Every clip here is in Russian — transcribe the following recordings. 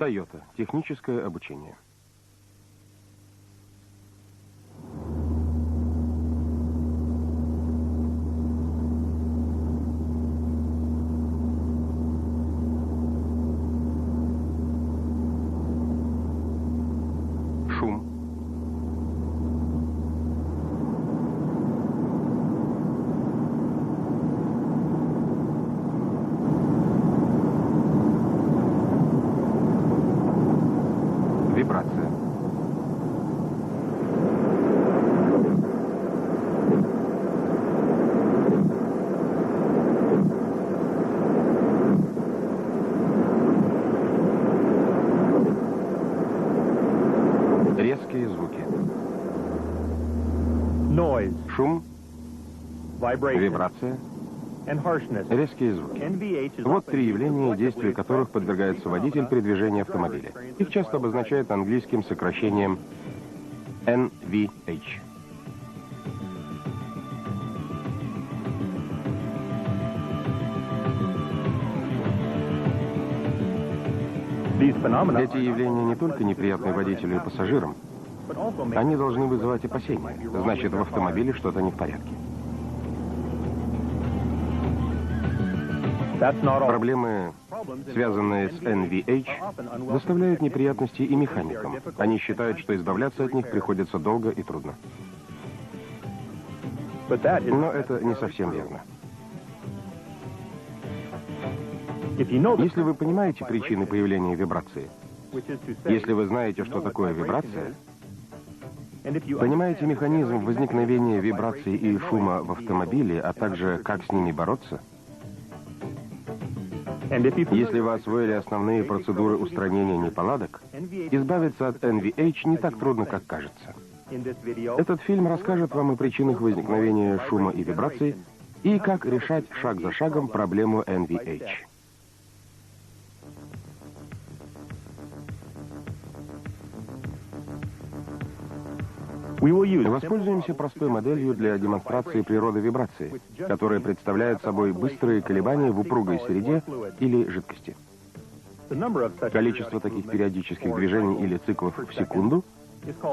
Toyota. Техническое обучение. Шум. Вибрация. Резкие звуки. Шум, вибрация, резкие звуки. Вот три явления, действию которых подвергается водитель при движении автомобиля. Их часто обозначают английским сокращением NVH. Эти явления не только неприятны водителю и пассажирам, они должны вызывать опасения. Значит, в автомобиле что-то не в порядке. Проблемы, связанные с NVH, доставляют неприятности и механикам. Они считают, что избавляться от них приходится долго и трудно. Но это не совсем верно. Если вы понимаете причины появления вибрации, если вы знаете, что такое вибрация, понимаете механизм возникновения вибрации и шума в автомобиле, а также как с ними бороться, если вы освоили основные процедуры устранения неполадок, избавиться от NVH не так трудно, как кажется. Этот фильм расскажет вам о причинах возникновения шума и вибраций и как решать шаг за шагом проблему NVH. Воспользуемся простой моделью для демонстрации природы вибрации, которая представляет собой быстрые колебания в упругой среде или жидкости. Количество таких периодических движений или циклов в секунду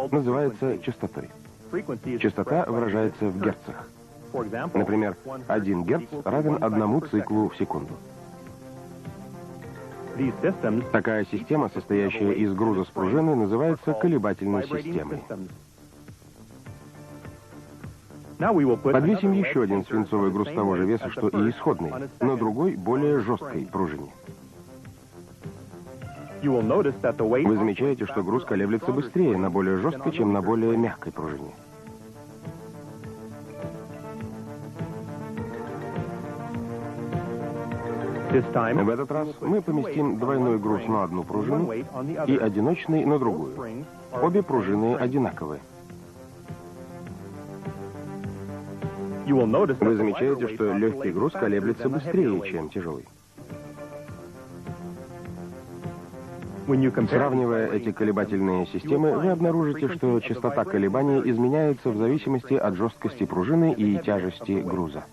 называется частотой. Частота выражается в герцах. Например, 1 герц равен 1 циклу в секунду. Такая система, состоящая из груза с пружиной, называется колебательной системой. Подвесим еще один свинцовый груз того же веса, что и исходный, но другой, более жесткой пружине. Вы замечаете, что груз колеблется быстрее на более жесткой, чем на более мягкой пружине. В этот раз мы поместим двойной груз на одну пружину и одиночный на другую. Обе пружины одинаковые. Вы замечаете, что легкий груз колеблется быстрее, чем тяжелый. Сравнивая эти колебательные системы, вы обнаружите, что частота колебаний изменяется в зависимости от жесткости пружины и тяжести груза.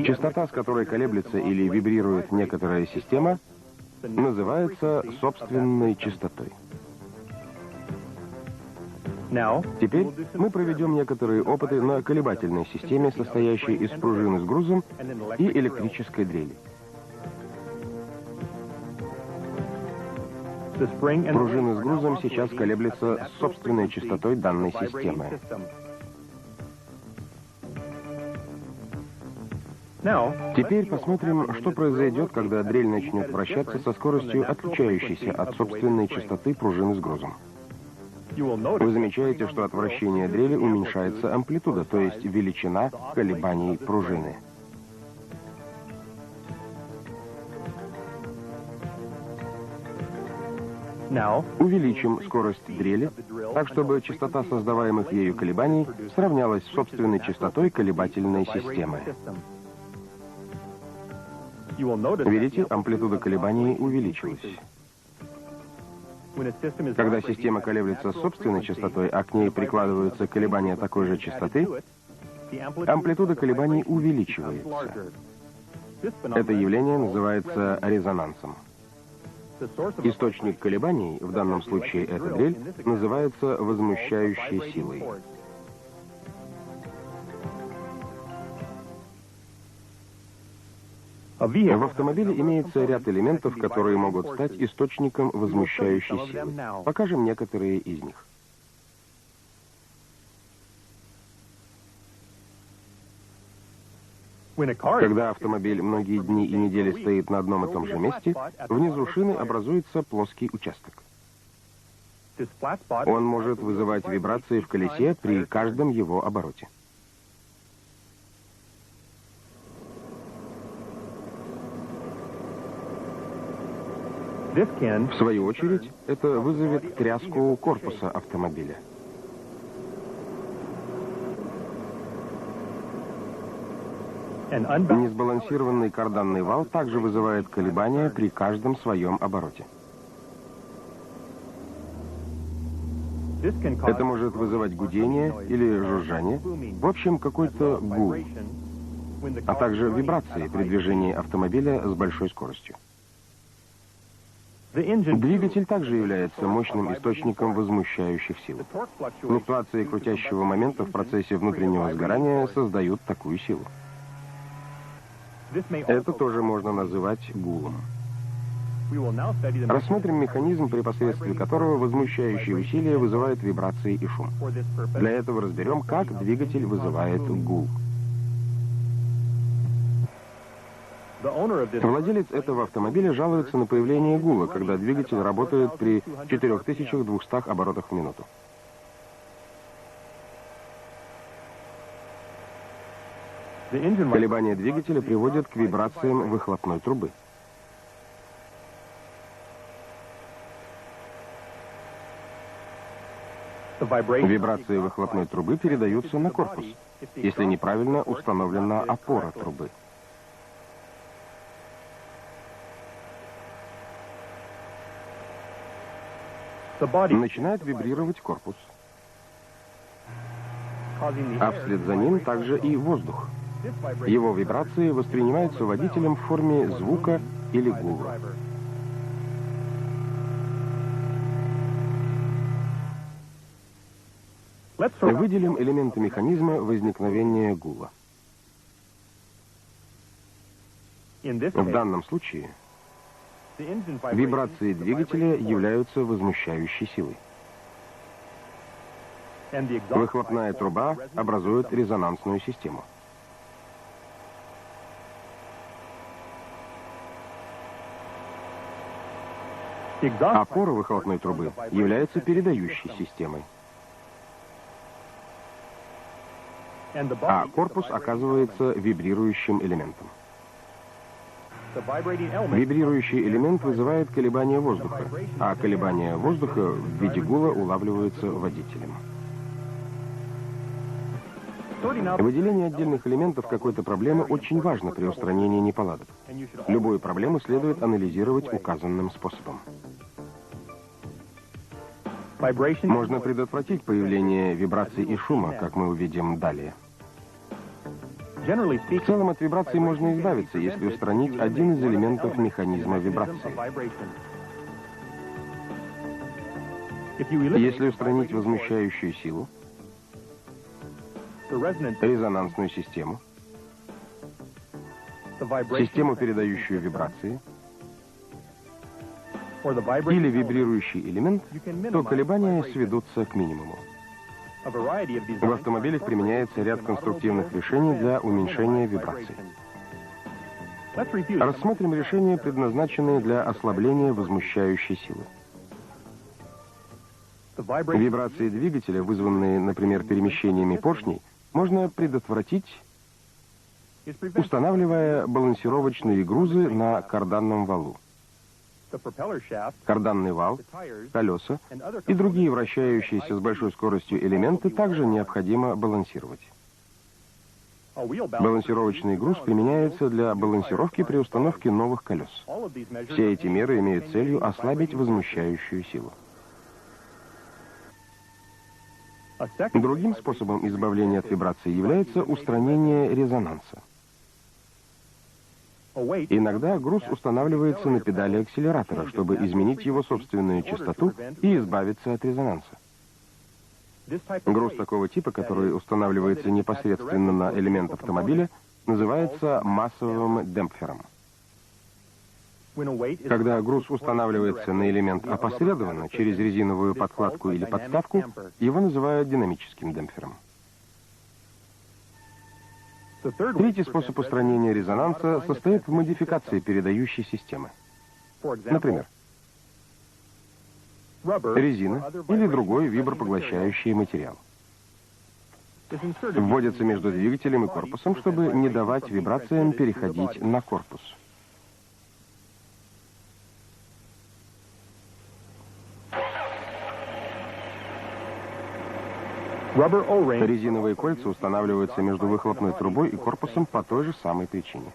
Частота, с которой колеблется или вибрирует некоторая система, называется собственной частотой. Теперь мы проведем некоторые опыты на колебательной системе, состоящей из пружины с грузом и электрической дрели. Пружина с грузом сейчас колеблется с собственной частотой данной системы. Теперь посмотрим, что произойдет, когда дрель начнет вращаться со скоростью, отличающейся от собственной частоты пружины с грузом. Вы замечаете, что от вращения дрели уменьшается амплитуда, то есть величина колебаний пружины. Увеличим скорость дрели, так чтобы частота создаваемых ею колебаний сравнялась с собственной частотой колебательной системы. Видите, амплитуда колебаний увеличилась. Когда система колеблется с собственной частотой, а к ней прикладываются колебания такой же частоты, амплитуда колебаний увеличивается. Это явление называется резонансом. Источник колебаний, в данном случае эта дрель, называется возмущающей силой. В автомобиле имеется ряд элементов, которые могут стать источником возмущающей силы. Покажем некоторые из них. Когда автомобиль многие дни и недели стоит на одном и том же месте, внизу шины образуется плоский участок. Он может вызывать вибрации в колесе при каждом его обороте. В свою очередь, это вызовет тряску корпуса автомобиля. Несбалансированный карданный вал также вызывает колебания при каждом своем обороте. Это может вызывать гудение или жужжание, в общем, какой-то гул, а также вибрации при движении автомобиля с большой скоростью. Двигатель также является мощным источником возмущающих сил. Флуктуации крутящего момента в процессе внутреннего сгорания создают такую силу. Это тоже можно называть гулом. Рассмотрим механизм, при посредстве которого возмущающие усилия вызывают вибрации и шум. Для этого разберем, как двигатель вызывает гул. Владелец этого автомобиля жалуется на появление гула, когда двигатель работает при 4200 оборотах в минуту. Колебания двигателя приводят к вибрациям выхлопной трубы. Вибрации выхлопной трубы передаются на корпус, если неправильно установлена опора трубы. Начинает вибрировать корпус, а вслед за ним также и воздух. Его вибрации воспринимаются водителем в форме звука или гула. Выделим элементы механизма возникновения гула. В данном случае вибрации двигателя являются возмущающей силой. Выхлопная труба образует резонансную систему. Опора выхлопной трубы является передающей системой, а корпус оказывается вибрирующим элементом. Вибрирующий элемент вызывает колебания воздуха, а колебания воздуха в виде гула улавливаются водителем. Выделение отдельных элементов какой-то проблемы очень важно при устранении неполадок. Любую проблему следует анализировать указанным способом. Можно предотвратить появление вибраций и шума, как мы увидим далее. В целом от вибраций можно избавиться, если устранить один из элементов механизма вибрации. Если устранить возмущающую силу, резонансную систему, систему, передающую вибрации, или вибрирующий элемент, то колебания сведутся к минимуму. В автомобилях применяется ряд конструктивных решений для уменьшения вибраций. Рассмотрим решения, предназначенные для ослабления возмущающей силы. Вибрации двигателя, вызванные, например, перемещениями поршней, можно предотвратить, устанавливая балансировочные грузы на карданном валу. Карданный вал, колеса и другие вращающиеся с большой скоростью элементы также необходимо балансировать. Балансировочный груз применяется для балансировки при установке новых колес. Все эти меры имеют целью ослабить возмущающую силу. Другим способом избавления от вибраций является устранение резонанса. Иногда груз устанавливается на педали акселератора, чтобы изменить его собственную частоту и избавиться от резонанса. Груз такого типа, который устанавливается непосредственно на элемент автомобиля, называется массовым демпфером. Когда груз устанавливается на элемент опосредованно, через резиновую подкладку или подставку, его называют динамическим демпфером. Третий способ устранения резонанса состоит в модификации передающей системы. Например, резина или другой вибропоглощающий материал. Вводится между двигателем и корпусом, чтобы не давать вибрациям переходить на корпус. Резиновые кольца устанавливаются между выхлопной трубой и корпусом по той же самой причине.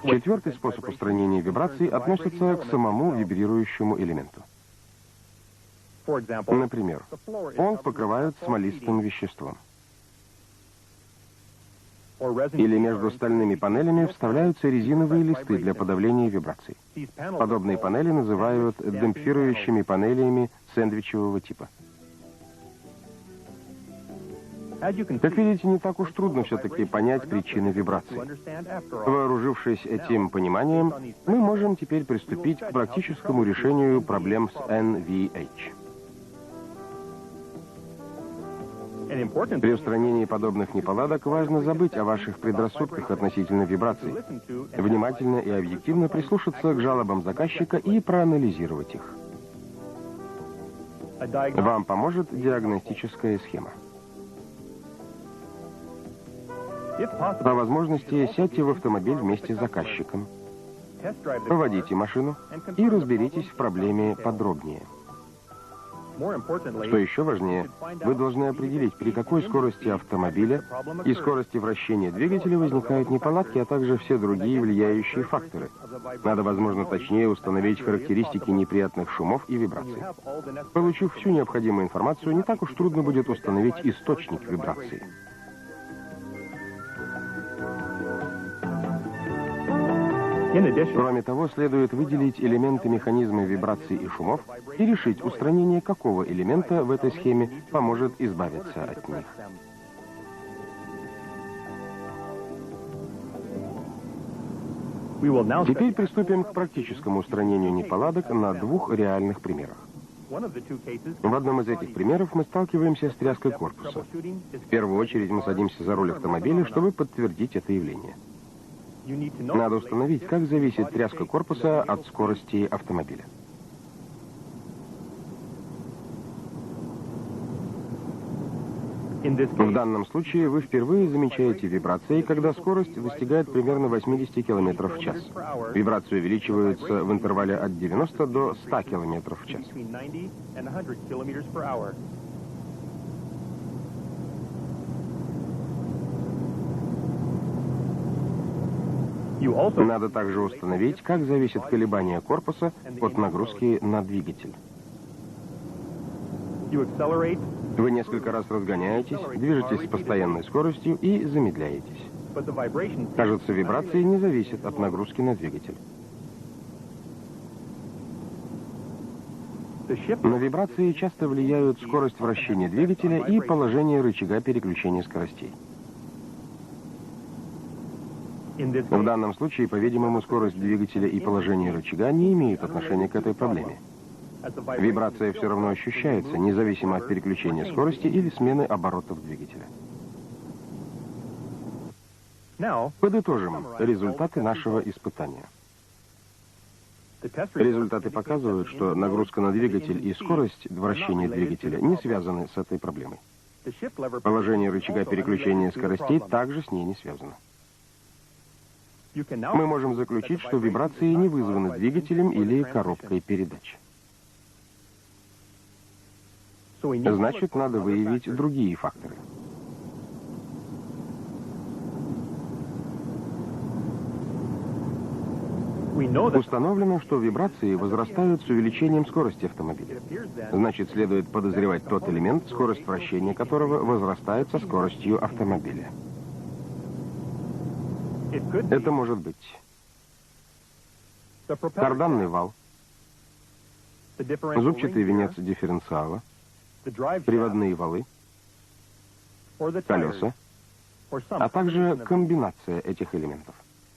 Четвертый способ устранения вибраций относится к самому вибрирующему элементу. Например, пол покрывают смолистым веществом. Или между стальными панелями вставляются резиновые листы для подавления вибраций. Подобные панели называют демпфирующими панелями сэндвичевого типа. Как видите, не так уж трудно все-таки понять причины вибраций. Вооружившись этим пониманием, мы можем теперь приступить к практическому решению проблем с NVH. При устранении подобных неполадок важно забыть о ваших предрассудках относительно вибраций, внимательно и объективно прислушаться к жалобам заказчика и проанализировать их. Вам поможет диагностическая схема. По возможности сядьте в автомобиль вместе с заказчиком, поводите машину и разберитесь в проблеме подробнее. Что еще важнее, вы должны определить, при какой скорости автомобиля и скорости вращения двигателя возникают неполадки, а также все другие влияющие факторы. Надо, возможно, точнее установить характеристики неприятных шумов и вибраций. Получив всю необходимую информацию, не так уж трудно будет установить источник вибраций. Кроме того, следует выделить элементы механизма вибраций и шумов и решить, устранение какого элемента в этой схеме поможет избавиться от них. Теперь приступим к практическому устранению неполадок на двух реальных примерах. В одном из этих примеров мы сталкиваемся с тряской корпуса. В первую очередь мы садимся за руль автомобиля, чтобы подтвердить это явление. Надо установить, как зависит тряска корпуса от скорости автомобиля. В данном случае вы впервые замечаете вибрации, когда скорость достигает примерно 80 км в час. Вибрации увеличиваются в интервале от 90 до 100 км в час. Надо также установить, как зависит колебание корпуса от нагрузки на двигатель. Вы несколько раз разгоняетесь, движетесь с постоянной скоростью и замедляетесь. Кажется, вибрации не зависят от нагрузки на двигатель. На вибрации часто влияют скорость вращения двигателя и положение рычага переключения скоростей. В данном случае, по-видимому, скорость двигателя и положение рычага не имеют отношения к этой проблеме. Вибрация все равно ощущается, независимо от переключения скорости или смены оборотов двигателя. Подытожим результаты нашего испытания. Результаты показывают, что нагрузка на двигатель и скорость вращения двигателя не связаны с этой проблемой. Положение рычага переключения скоростей также с ней не связано. Мы можем заключить, что вибрации не вызваны двигателем или коробкой передач. Значит, надо выявить другие факторы. Установлено, что вибрации возрастают с увеличением скорости автомобиля. Значит, следует подозревать тот элемент, скорость вращения которого возрастает со скоростью автомобиля. Это может быть карданный вал, зубчатый венец дифференциала, приводные валы, колеса, а также комбинация этих элементов.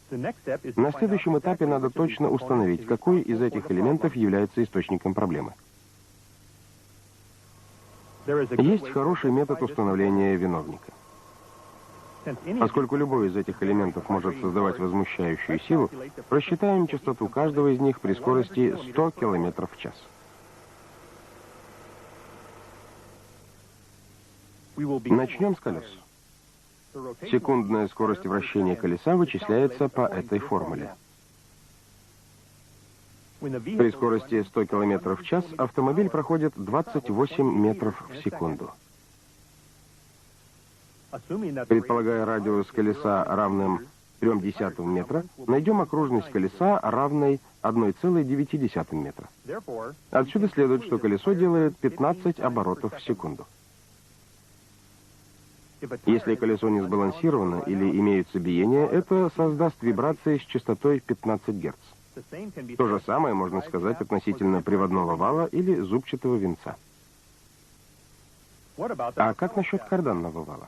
На следующем этапе надо точно установить, какой из этих элементов является источником проблемы. Есть хороший метод установления виновника. Поскольку любой из этих элементов может создавать возмущающую силу, рассчитаем частоту каждого из них при скорости 100 км в час. Начнем с колес. Секундная скорость вращения колеса вычисляется по этой формуле. При скорости 100 км в час автомобиль проходит 28 метров в секунду. Предполагая радиус колеса равным 0,3 метра, найдем окружность колеса равной 1,9 метра. Отсюда следует, что колесо делает 15 оборотов в секунду. Если колесо не сбалансировано или имеются биения, это создаст вибрации с частотой 15 Гц. То же самое можно сказать относительно приводного вала или зубчатого венца. А как насчет карданного вала?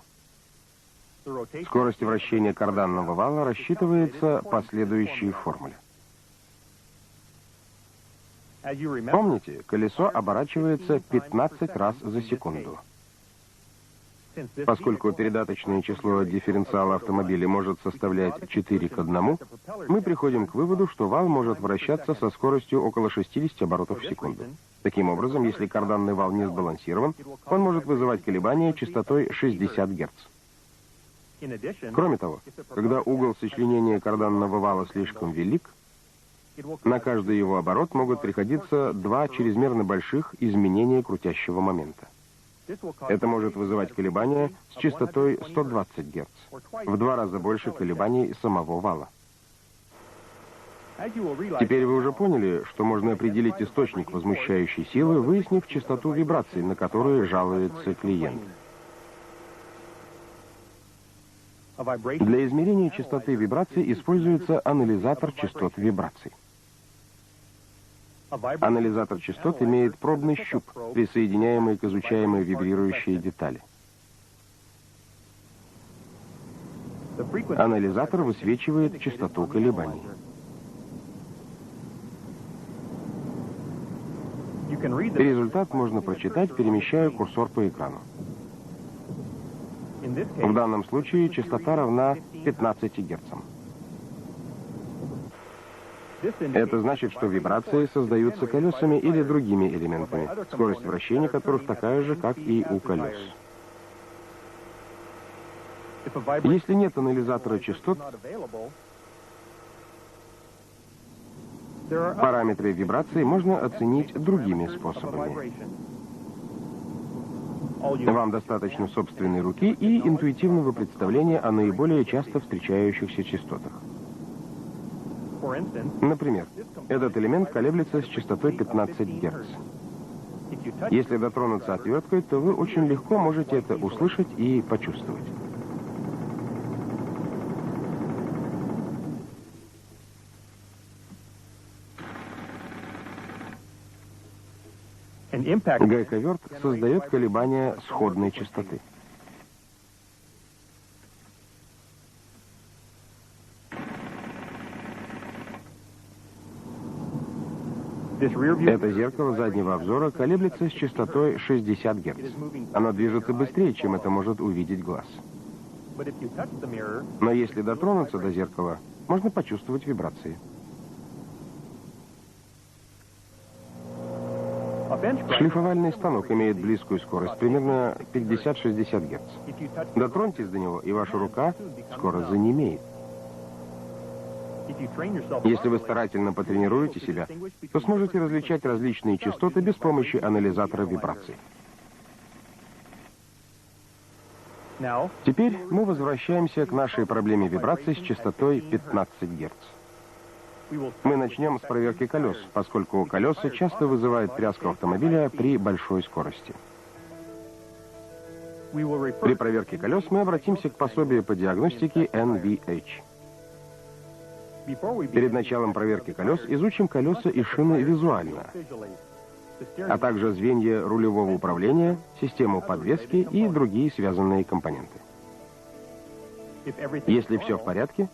Скорость вращения карданного вала рассчитывается по следующей формуле. Помните, колесо оборачивается 15 раз за секунду. Поскольку передаточное число дифференциала автомобиля может составлять 4 к 1, мы приходим к выводу, что вал может вращаться со скоростью около 60 оборотов в секунду. Таким образом, если карданный вал не сбалансирован, он может вызывать колебания частотой 60 Гц. Кроме того, когда угол сочленения карданного вала слишком велик, на каждый его оборот могут приходиться 2 чрезмерно больших изменения крутящего момента. Это может вызывать колебания с частотой 120 Гц, в 2 раза больше колебаний самого вала. Теперь вы уже поняли, что можно определить источник возмущающей силы, выяснив частоту вибраций, на которые жалуется клиент. Для измерения частоты вибраций используется анализатор частот вибраций. Анализатор частот имеет пробный щуп, присоединяемый к изучаемой вибрирующей детали. Анализатор высвечивает частоту колебаний. Результат можно прочитать, перемещая курсор по экрану. В данном случае частота равна 15 Гц. Это значит, что вибрации создаются колесами или другими элементами, скорость вращения которых такая же, как и у колес. Если нет анализатора частот, параметры вибрации можно оценить другими способами. Вам достаточно собственной руки и интуитивного представления о наиболее часто встречающихся частотах. Например, этот элемент колеблется с частотой 15 Гц. Если дотронуться отверткой, то вы очень легко можете это услышать и почувствовать. Гайковерт создает колебания сходной частоты. Это зеркало заднего обзора колеблется с частотой 60 Гц. Оно движется быстрее, чем это может увидеть глаз. Но если дотронуться до зеркала, можно почувствовать вибрации. Шлифовальный станок имеет близкую скорость, примерно 50-60 Гц. Дотроньтесь до него, и ваша рука скоро занемеет. Если вы старательно потренируете себя, то сможете различать различные частоты без помощи анализатора вибраций. Теперь мы возвращаемся к нашей проблеме вибраций с частотой 15 Гц. Мы начнем с проверки колес, поскольку колеса часто вызывают тряску автомобиля при большой скорости. При проверке колес мы обратимся к пособию по диагностике NVH. Перед началом проверки колес изучим колеса и шины визуально, а также звенья рулевого управления, систему подвески и другие связанные компоненты. Если все в порядке,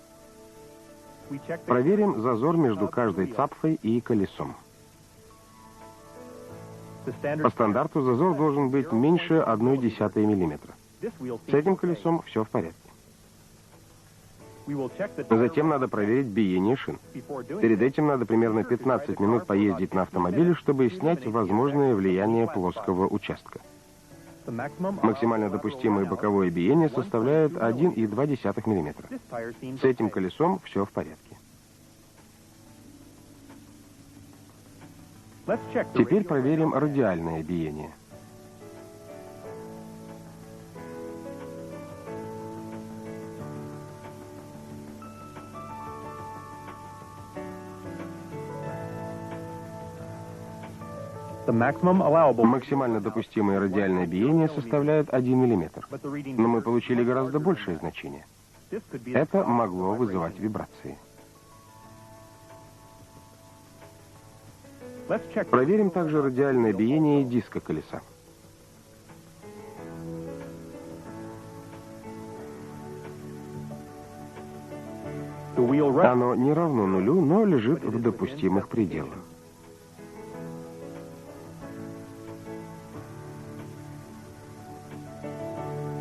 проверим зазор между каждой цапфой и колесом. По стандарту зазор должен быть меньше 0,1 мм. С этим колесом все в порядке. Затем надо проверить биение шин. Перед этим надо примерно 15 минут поездить на автомобиле, чтобы снять возможное влияние плоского участка. Максимально допустимое боковое биение составляет 1,2 мм. С этим колесом все в порядке. Теперь проверим радиальное биение. Максимально допустимое радиальное биение составляет 1 мм. Но мы получили гораздо большее значение. Это могло вызывать вибрации. Проверим также радиальное биение диска колеса. Оно не равно нулю, но лежит в допустимых пределах.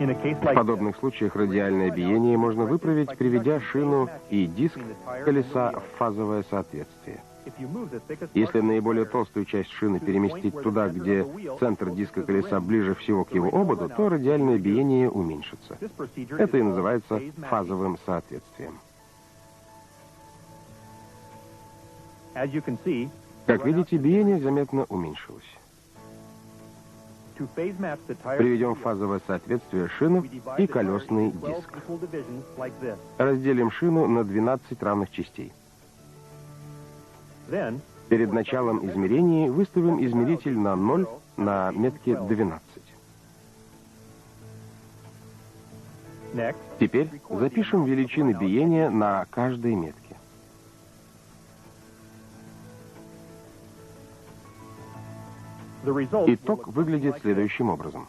В подобных случаях радиальное биение можно выправить, приведя шину и диск колеса в фазовое соответствие. Если наиболее толстую часть шины переместить туда, где центр диска колеса ближе всего к его ободу, то радиальное биение уменьшится. Это и называется фазовым соответствием. Как видите, биение заметно уменьшилось. Приведем в фазовое соответствие шину и колесный диск. Разделим шину на 12 равных частей. Перед началом измерений выставим измеритель на 0 на метке 12. Теперь запишем величины биения на каждой метке. Итог выглядит следующим образом.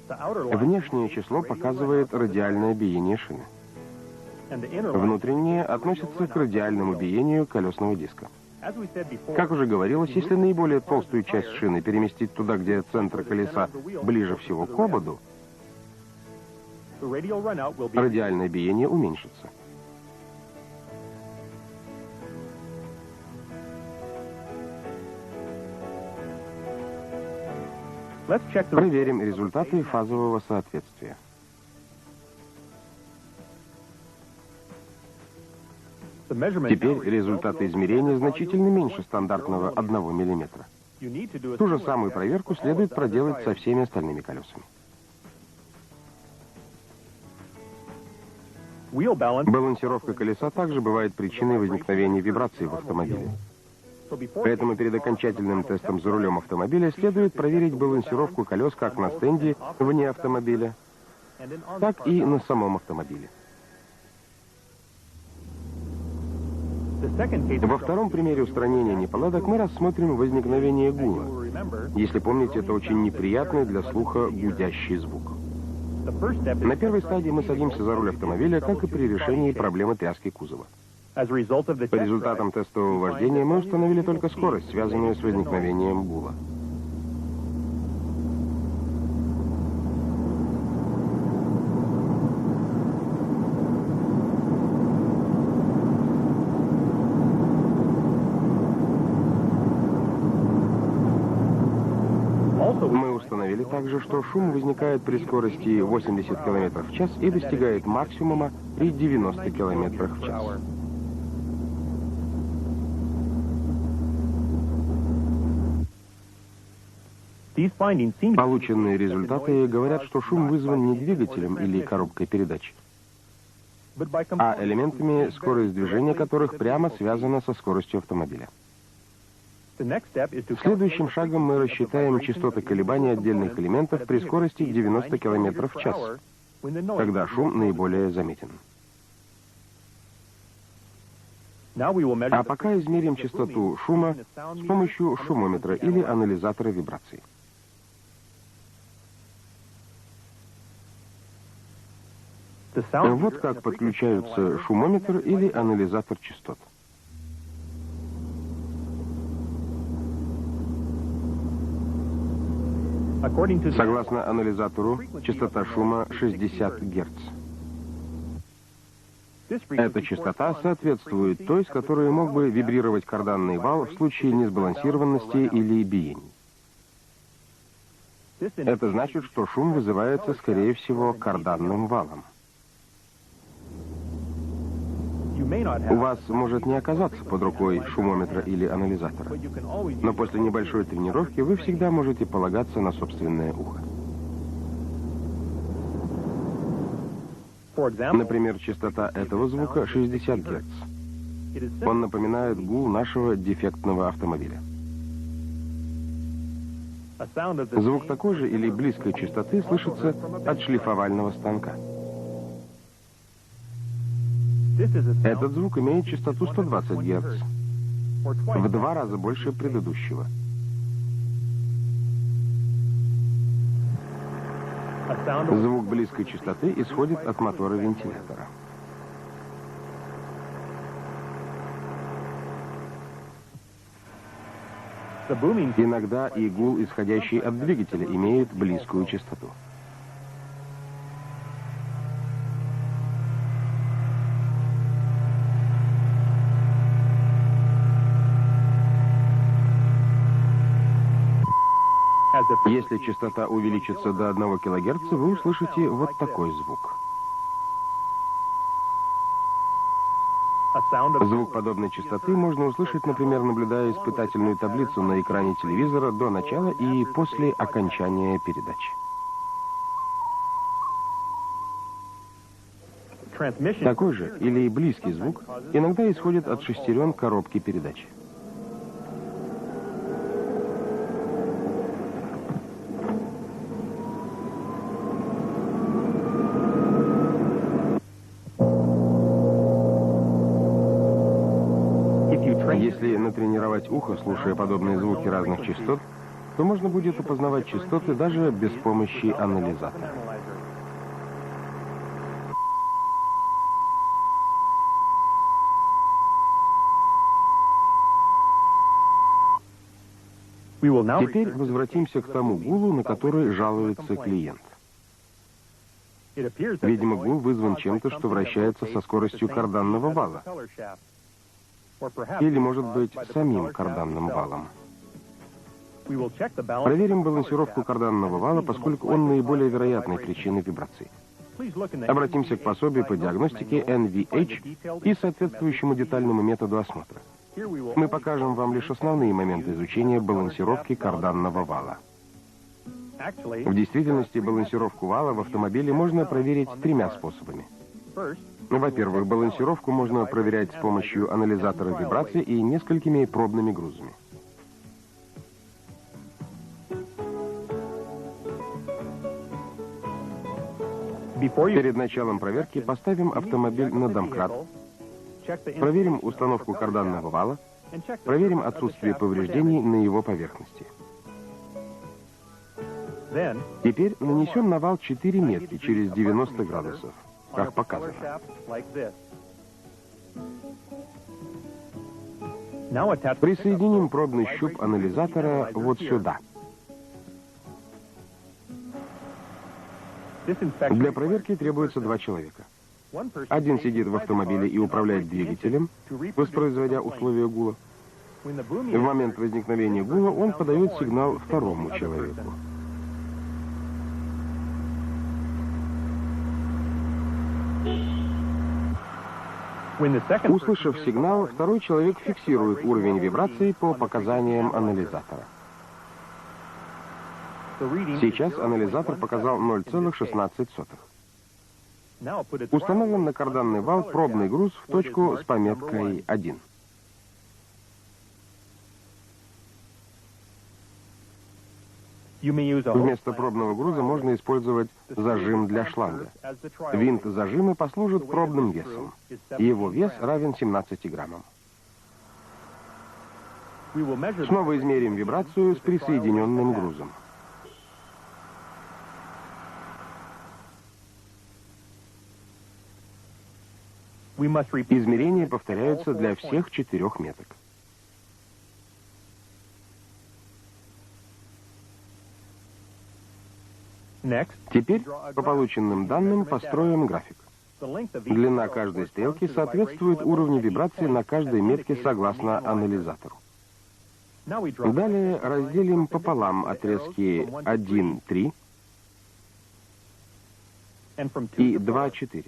Внешнее число показывает радиальное биение шины. Внутреннее относится к радиальному биению колесного диска. Как уже говорилось, если наиболее толстую часть шины переместить туда, где центр колеса ближе всего к ободу, радиальное биение уменьшится. Проверим результаты фазового соответствия. Теперь результаты измерения значительно меньше стандартного 1 мм. Ту же самую проверку следует проделать со всеми остальными колесами. Балансировка колеса также бывает причиной возникновения вибраций в автомобиле. Поэтому перед окончательным тестом за рулем автомобиля следует проверить балансировку колес как на стенде вне автомобиля, так и на самом автомобиле. Во втором примере устранения неполадок мы рассмотрим возникновение гула. Если помните, это очень неприятный для слуха гудящий звук. На первой стадии мы садимся за руль автомобиля, как и при решении проблемы тряски кузова. По результатам тестового вождения мы установили только скорость, связанную с возникновением гула. Мы установили также, что шум возникает при скорости 80 км в час и достигает максимума при 90 км в час. Полученные результаты говорят, что шум вызван не двигателем или коробкой передач, а элементами, скорость движения которых прямо связана со скоростью автомобиля. Следующим шагом мы рассчитаем частоты колебаний отдельных элементов при скорости 90 км в час, когда шум наиболее заметен. А пока измерим частоту шума с помощью шумометра или анализатора вибраций. Вот как подключаются шумометр или анализатор частот. Согласно анализатору, частота шума 60 Гц. Эта частота соответствует той, с которой мог бы вибрировать карданный вал в случае несбалансированности или биений. Это значит, что шум вызывается, скорее всего, карданным валом. У вас может не оказаться под рукой шумометра или анализатора, но после небольшой тренировки вы всегда можете полагаться на собственное ухо. Например, частота этого звука 60 Гц. Он напоминает гул нашего дефектного автомобиля. Звук такой же или близкой частоты слышится от шлифовального станка. Этот звук имеет частоту 120 Гц, в 2 раза больше предыдущего. Звук близкой частоты исходит от мотора вентилятора. Иногда и гул, исходящий от двигателя, имеет близкую частоту. Если частота увеличится до 1 кГц, вы услышите вот такой звук. Звук подобной частоты можно услышать, например, наблюдая испытательную таблицу на экране телевизора до начала и после окончания передачи. Такой же или близкий звук иногда исходит от шестерен коробки передач. Если натренировать ухо, слушая подобные звуки разных частот, то можно будет опознавать частоты даже без помощи анализатора. Теперь возвратимся к тому гулу, на который жалуется клиент. Видимо, гул вызван чем-то, что вращается со скоростью карданного вала. Или, может быть, самим карданным валом. Проверим балансировку карданного вала, поскольку он наиболее вероятной причиной вибраций. Обратимся к пособию по диагностике NVH и соответствующему детальному методу осмотра. Мы покажем вам лишь основные моменты изучения балансировки карданного вала. В действительности, балансировку вала в автомобиле можно проверить 3 способами. Во-первых, балансировку можно проверять с помощью анализатора вибраций и несколькими пробными грузами. Перед началом проверки поставим автомобиль на домкрат, проверим установку карданного вала, проверим отсутствие повреждений на его поверхности. Теперь нанесем на вал 4 метки через 90 градусов, как показано. Присоединим пробный щуп анализатора вот сюда. Для проверки требуется 2 человека. Один сидит в автомобиле и управляет двигателем, воспроизводя условия гула. В момент возникновения гула он подает сигнал второму человеку. Услышав сигнал, второй человек фиксирует уровень вибраций по показаниям анализатора. Сейчас анализатор показал 0,16. Установлен на карданный вал пробный груз в точку с пометкой 1. Вместо пробного груза можно использовать зажим для шланга. Винт зажима послужит пробным весом. Его вес равен 17 граммам. Снова измерим вибрацию с присоединенным грузом. Измерения повторяются для всех 4 меток. Теперь по полученным данным построим график. Длина каждой стрелки соответствует уровню вибрации на каждой метке согласно анализатору. Далее разделим пополам отрезки 1,3 и 2,4.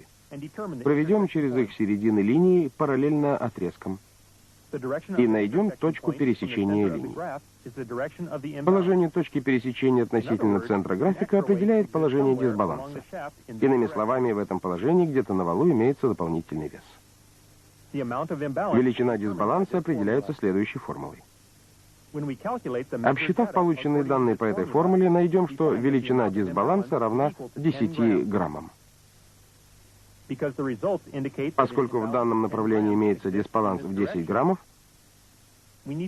Проведем через их середины линии параллельно отрезкам и найдем точку пересечения линий. Положение точки пересечения относительно центра графика определяет положение дисбаланса. Иными словами, в этом положении где-то на валу имеется дополнительный вес. Величина дисбаланса определяется следующей формулой. Обсчитав полученные данные по этой формуле, найдем, что величина дисбаланса равна 10 граммам. Поскольку в данном направлении имеется дисбаланс в 10 граммов,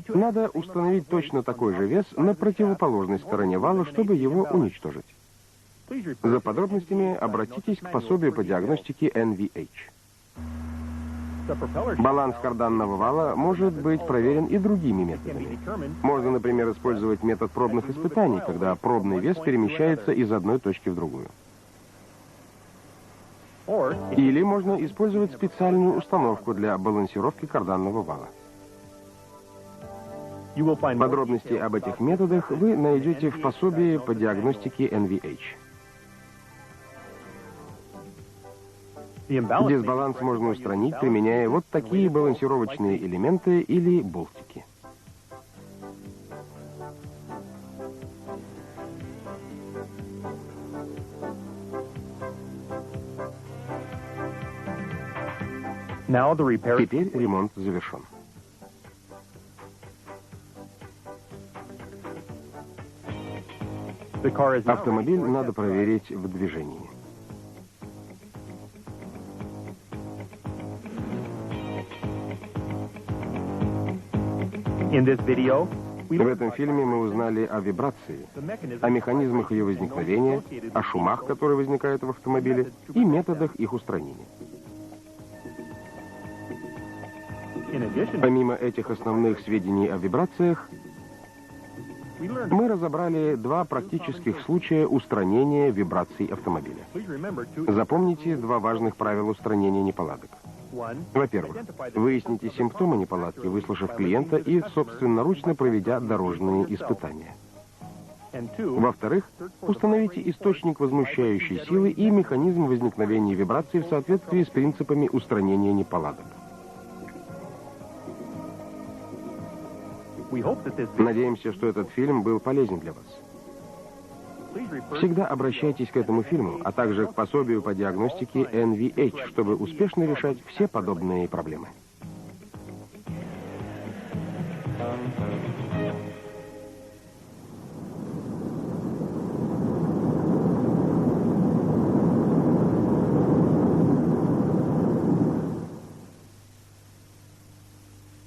надо установить точно такой же вес на противоположной стороне вала, чтобы его уничтожить. За подробностями обратитесь к пособию по диагностике NVH. Баланс карданного вала может быть проверен и другими методами. Можно, например, использовать метод пробных испытаний, когда пробный вес перемещается из одной точки в другую. Или можно использовать специальную установку для балансировки карданного вала. Подробности об этих методах вы найдете в пособии по диагностике NVH. Дисбаланс можно устранить, применяя вот такие балансировочные элементы или болтики. Теперь ремонт завершен. Автомобиль надо проверить в движении. В этом фильме мы узнали о вибрации, о механизмах ее возникновения, о шумах, которые возникают в автомобиле, и методах их устранения. Помимо этих основных сведений о вибрациях, мы разобрали 2 практических случая устранения вибраций автомобиля. Запомните 2 важных правила устранения неполадок. Во-первых, выясните симптомы неполадки, выслушав клиента и собственноручно проведя дорожные испытания. Во-вторых, установите источник возмущающей силы и механизм возникновения вибраций в соответствии с принципами устранения неполадок. Надеемся, что этот фильм был полезен для вас. Всегда обращайтесь к этому фильму, а также к пособию по диагностике NVH, чтобы успешно решать все подобные проблемы.